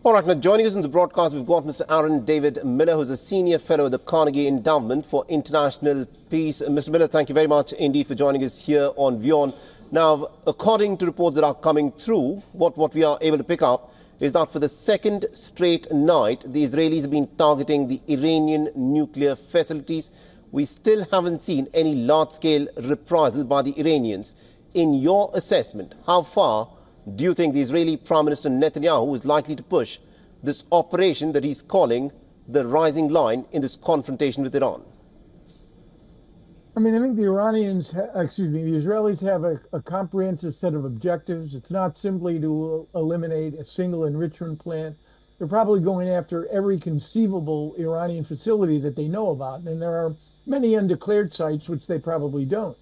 All right, now joining us in the broadcast, we've got Mr. Aaron David Miller, who's a senior fellow at the Carnegie Endowment for International Peace. Mr. Miller, thank you very much indeed for joining us here on WION. Now, according to reports that are coming through, what we are able to pick up is that for the second straight night, the Israelis have been targeting the Iranian nuclear facilities. We still haven't seen any large-scale reprisal by the Iranians. In your assessment, how far do you think the Israeli Prime Minister Netanyahu is likely to push this operation that he's calling the rising line in this confrontation with Iran? I mean, I think the Israelis have a comprehensive set of objectives. It's not simply to eliminate a single enrichment plant. They're probably going after every conceivable Iranian facility that they know about. And there are many undeclared sites which they probably don't.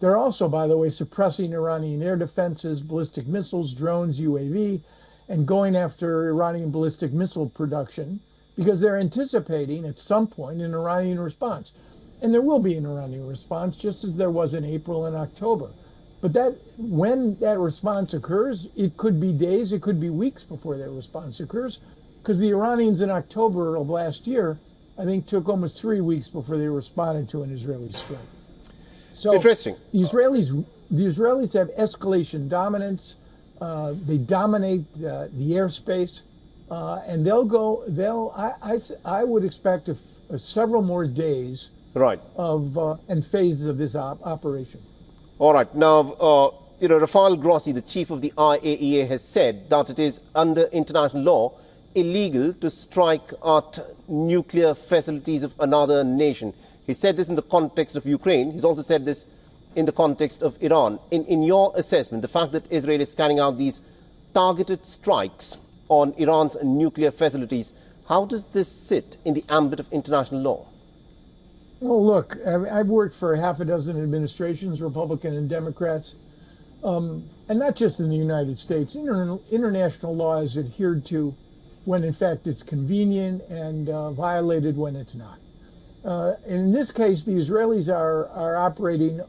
They're also, by the way, suppressing Iranian air defenses, ballistic missiles, drones, UAV, and going after Iranian ballistic missile production because they're anticipating at some point an Iranian response. And there will be an Iranian response, just as there was in April and October. But when that response occurs, it could be days, it could be weeks before that response occurs, because the Iranians in October of last year, I think, took almost 3 weeks before they responded to an Israeli strike. So interesting. The Israelis have escalation dominance. They dominate the airspace, and I would expect several more days and phases of this operation. All right. Now, Rafael Grossi, the chief of the IAEA, has said that it is under international law illegal to strike at nuclear facilities of another nation. He said this in the context of Ukraine. He's also said this in the context of Iran. In your assessment, the fact that Israel is carrying out these targeted strikes on Iran's nuclear facilities, how does this sit in the ambit of international law? Well, look, I've worked for half a dozen administrations, Republican and Democrats, and not just in the United States. International law is adhered to when, in fact, it's convenient and violated when it's not. In this case, the Israelis are operating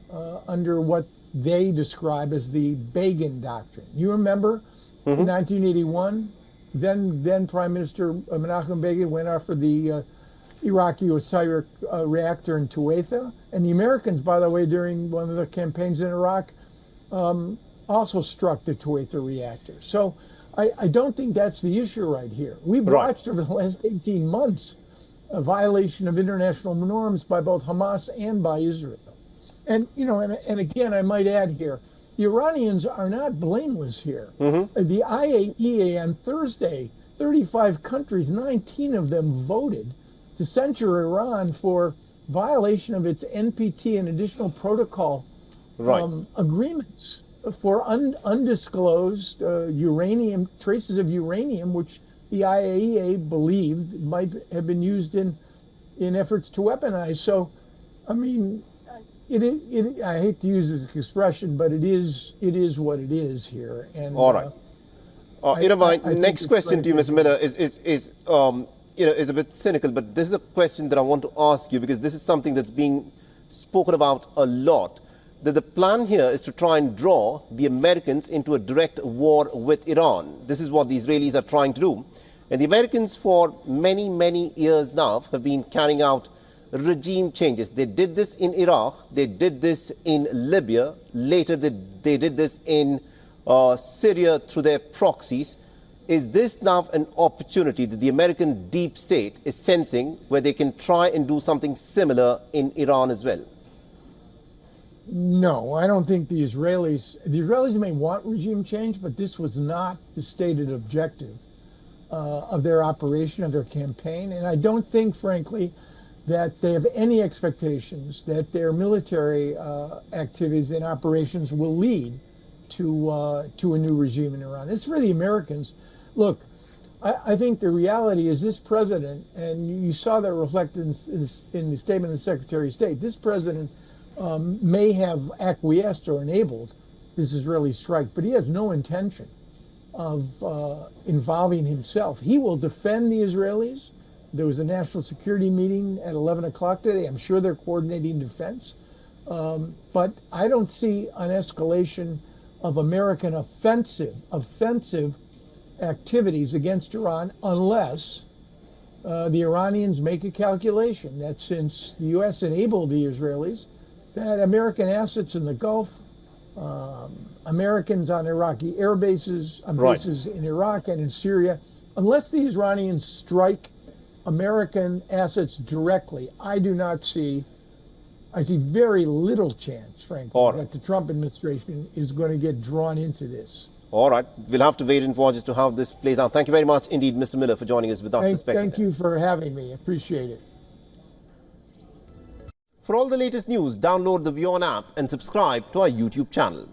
under what they describe as the Begin Doctrine. You remember in 1981, then Prime Minister Menachem Begin went after the Iraqi Osiris reactor in Tuwaitha. And the Americans, by the way, during one of the campaigns in Iraq, also struck the Tuwaitha reactor. So I don't think that's the issue right here. We've watched over the last 18 months a violation of international norms by both Hamas and by Israel. And, and again, I might add here, the Iranians are not blameless here. The IAEA on Thursday, 35 countries, 19 of them voted to censure Iran for violation of its NPT and additional protocol agreements for undisclosed uranium, traces of uranium, which the IAEA believed might have been used in efforts to weaponize. So, I mean, I hate to use this expression, but it is what it is here. And all right. My next question to you, Mr. Miller, is a bit cynical, but this is a question that I want to ask you because this is something that's being spoken about a lot. That the plan here is to try and draw the Americans into a direct war with Iran. This is what the Israelis are trying to do. And the Americans for many, many years now have been carrying out regime changes. They did this in Iraq. They did this in Libya. Later, they did this in Syria through their proxies. Is this now an opportunity that the American deep state is sensing where they can try and do something similar in Iran as well? No, I don't think the Israelis may want regime change, but this was not the stated objective of their operation, of their campaign. And I don't think, frankly, that they have any expectations that their military activities and operations will lead to a new regime in Iran. It's for the Americans. Look, I think the reality is this president, and you saw that reflected in the statement of the Secretary of State, this president may have acquiesced or enabled this Israeli strike, but he has no intention of involving himself. He will defend the Israelis. There was a national security meeting at 11 o'clock today. I'm sure they're coordinating defense. But I don't see an escalation of American offensive activities against Iran unless the Iranians make a calculation that since the U.S. enabled the Israelis, that American assets in the Gulf, Americans on Iraqi air bases, on bases in Iraq and in Syria, unless the Iranians strike American assets directly, I see very little chance, frankly, that the Trump administration is going to get drawn into this. All right. We'll have to wait and watch as to how this plays out. Thank you very much indeed, Mr. Miller, for joining us with that perspective. Thank you for having me. Appreciate it. For all the latest news, download the WION app and subscribe to our YouTube channel.